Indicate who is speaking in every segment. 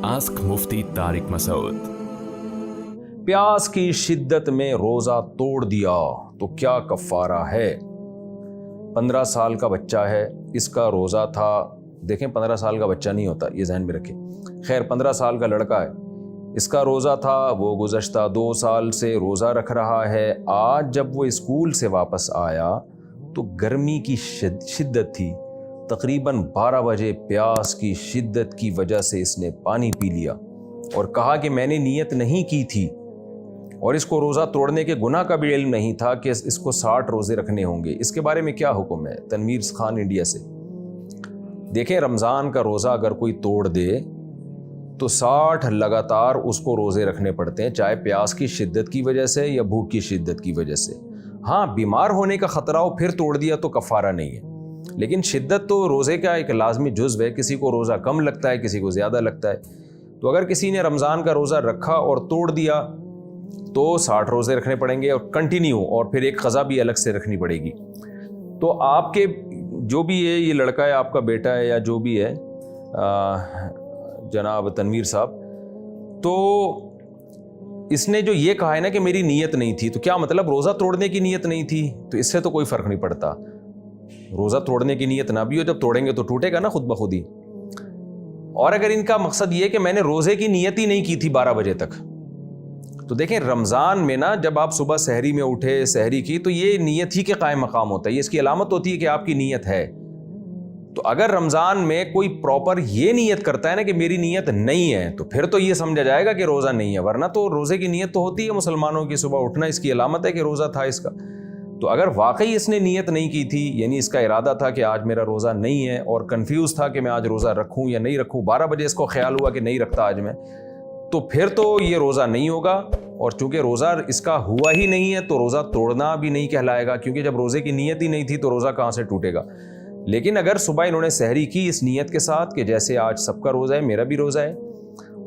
Speaker 1: Ask मुफ्ती तारिक मसूद।
Speaker 2: प्यास की शिद्दत में रोज़ा तोड़ दिया तो क्या कफ़ारा है। 15 साल का बच्चा है, इसका रोज़ा था, देखें 15 साल का बच्चा नहीं होता, ये ज़हन में रखें। खैर 15 साल का लड़का है, इसका रोज़ा था, वो गुज़श्ता 2 साल से रोज़ा रख रहा है। आज जब वो स्कूल से वापस आया तो गर्मी की शिद्दत थी, तकरीबन 12 बजे प्यास की शिद्दत की वजह से इसने पानी पी लिया और कहा कि मैंने नीयत नहीं की थी, और इसको रोज़ा तोड़ने के गुनाह का भी इल्म नहीं था कि इसको 60 रोज़े रखने होंगे। इसके बारे में क्या हुक्म है। तनवीर खान इंडिया से। देखें, रमज़ान का रोज़ा अगर कोई तोड़ दे तो 60 लगातार उसको रोज़े रखने पड़ते हैं, चाहे प्यास की शिद्दत की वजह से या भूख की शिद्दत की वजह से। हाँ, बीमार होने का ख़तरा हो फिर तोड़ दिया तो कफ़ारा नहीं है, लेकिन शिद्दत तो रोज़े का एक लाजमी जुज़्व है। किसी को रोज़ा कम लगता है, किसी को ज़्यादा लगता है। तो अगर किसी ने रमज़ान का रोज़ा रखा और तोड़ दिया तो 60 रोज़े रखने पड़ेंगे और कंटिन्यू, और फिर एक क़ज़ा भी अलग से रखनी पड़ेगी। तो आपके जो भी है, ये लड़का है, आपका बेटा है या जो भी है, जनाब तनवीर साहब, तो इसने जो ये कहा है ना कि मेरी नीयत नहीं थी, तो क्या मतलब रोज़ा तोड़ने की नीयत नहीं थी? तो इससे तो कोई फ़र्क नहीं पड़ता। रोज़ा तोड़ने की नीयत ना भी हो, जब तोड़ेंगे तो टूटेगा ना खुद ब खुद ही। और अगर इनका मकसद ये कि मैंने रोज़े की नीयत ही नहीं की थी 12 बजे तक, तो देखें रमज़ान में ना, जब आप सुबह सहरी में उठे, सहरी की, तो ये नीयत ही के कायम मकाम होता है, ये इसकी अलामत होती है कि आपकी नीयत है। तो अगर रमज़ान में कोई प्रॉपर ये नीयत करता है ना कि मेरी नीयत नहीं है, तो फिर तो ये समझा जाएगा कि रोज़ा नहीं है, वरना तो रोज़े की नीयत तो होती है मुसलमानों की, सुबह उठना इसकी अलामत है कि रोज़ा था इसका। तो अगर वाकई इसने नीयत नहीं की थी, यानी इसका इरादा था कि आज मेरा रोज़ा नहीं है और कंफ्यूज था कि मैं आज रोज़ा रखूं या नहीं रखूं, 12 बजे इसको ख्याल हुआ कि नहीं रखता आज मैं, तो फिर तो ये रोज़ा नहीं होगा। और चूंकि रोज़ा इसका हुआ ही नहीं है तो रोज़ा तोड़ना भी नहीं कहलाएगा, क्योंकि जब रोज़े की नीयत ही नहीं थी तो रोज़ा कहाँ से टूटेगा। लेकिन अगर सुबह इन्होंने सहरी की इस नीयत के साथ कि जैसे आज सबका रोज़ा है, मेरा भी रोज़ा है,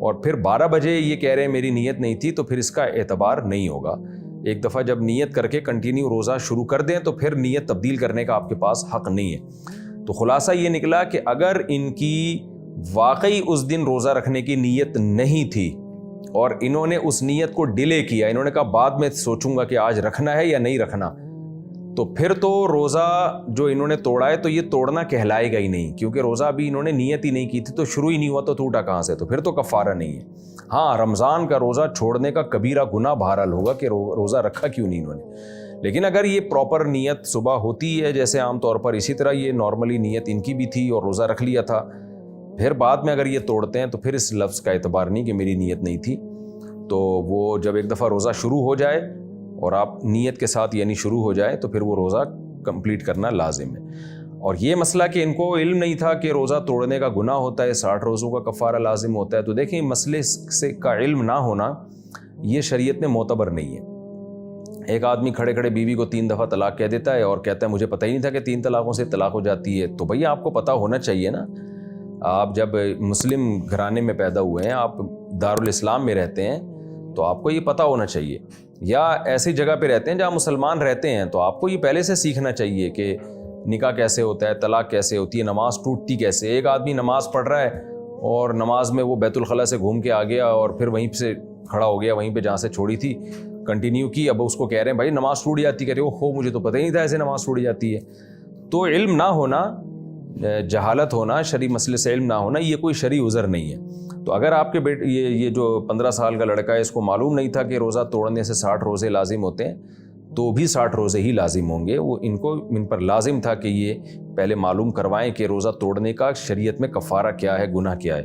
Speaker 2: और फिर 12 बजे ये कह रहे हैं मेरी नीयत नहीं थी, तो फिर इसका एतबार नहीं होगा। एक दफ़ा जब नीयत करके कंटिन्यू रोज़ा शुरू कर दें तो फिर नीयत तब्दील करने का आपके पास हक़ नहीं है। तो खुलासा ये निकला कि अगर इनकी वाकई उस दिन रोज़ा रखने की नीयत नहीं थी और इन्होंने उस नीयत को डिले किया, इन्होंने कहा बाद में सोचूंगा कि आज रखना है या नहीं रखना, तो फिर तो रोज़ा जो इन्होंने तोड़ा है तो ये तोड़ना कहलाएगा ही नहीं, क्योंकि रोज़ा अभी इन्होंने नीयत ही नहीं की थी, तो शुरू ही नहीं हुआ तो टूटा कहाँ से, तो फिर तो कफ़ारा नहीं है। हाँ, रमज़ान का रोज़ा छोड़ने का कबीरा गुनाह बहरहाल होगा कि रोज़ा रखा क्यों नहीं इन्होंने। लेकिन अगर ये प्रॉपर नीयत सुबह होती है जैसे आम तौर पर, इसी तरह ये नॉर्मली नीयत इनकी भी थी और रोज़ा रख लिया था, फिर बाद में अगर ये तोड़ते हैं तो फिर इस लफ्ज़ का एतबार नहीं कि मेरी नीयत नहीं थी। तो वो जब एक दफ़ा रोज़ा शुरू हो जाए और आप नीयत के साथ यानी शुरू हो जाए तो फिर वो रोज़ा कंप्लीट करना लाजिम है। और ये मसला कि इनको इल्म नहीं था कि रोज़ा तोड़ने का गुनाह होता है, 60 रोज़ों का कफ़ारा लाजिम होता है, तो देखें मसले से का इल्म ना होना ये शरीयत में मोतबर नहीं है। एक आदमी खड़े खड़े बीवी को 3 दफ़ा तलाक कह देता है और कहता है मुझे पता ही नहीं था कि 3 तलाक़ों से तलाक हो जाती है। तो भैया आपको पता होना चाहिए ना, आप जब मुस्लिम घराने में पैदा हुए हैं, आप दारुल इस्लाम में रहते हैं, तो आपको ये पता होना चाहिए। या ऐसी जगह पे रहते हैं जहाँ मुसलमान रहते हैं, तो आपको ये पहले से सीखना चाहिए कि निकाह कैसे होता है, तलाक कैसे होती है, नमाज़ टूटती कैसे। एक आदमी नमाज़ पढ़ रहा है और नमाज में वो बैतुल खला से घूम के आ गया और फिर वहीं से खड़ा हो गया, वहीं पे जहाँ से छोड़ी थी कंटिन्यू की। अब उसको कह रहे हैं भाई नमाज़ टूट जाती, कह रहे हो मुझे तो पता ही नहीं था ऐसे नमाज़ टूट जाती है। तो इल्म ना होना, जहालत होना, शरी मसले से इल्म ना होना, ये कोई शरी उज़र नहीं है। तो अगर आपके बेटे ये जो 15 साल का लड़का है, इसको मालूम नहीं था कि रोज़ा तोड़ने से 60 रोज़े लाजिम होते हैं, तो भी 60 रोज़े ही लाजिम होंगे। वो इन पर लाजिम था कि ये पहले मालूम करवाएं कि रोज़ा तोड़ने का शरीयत में कफ़ारा क्या है, गुनाह क्या है।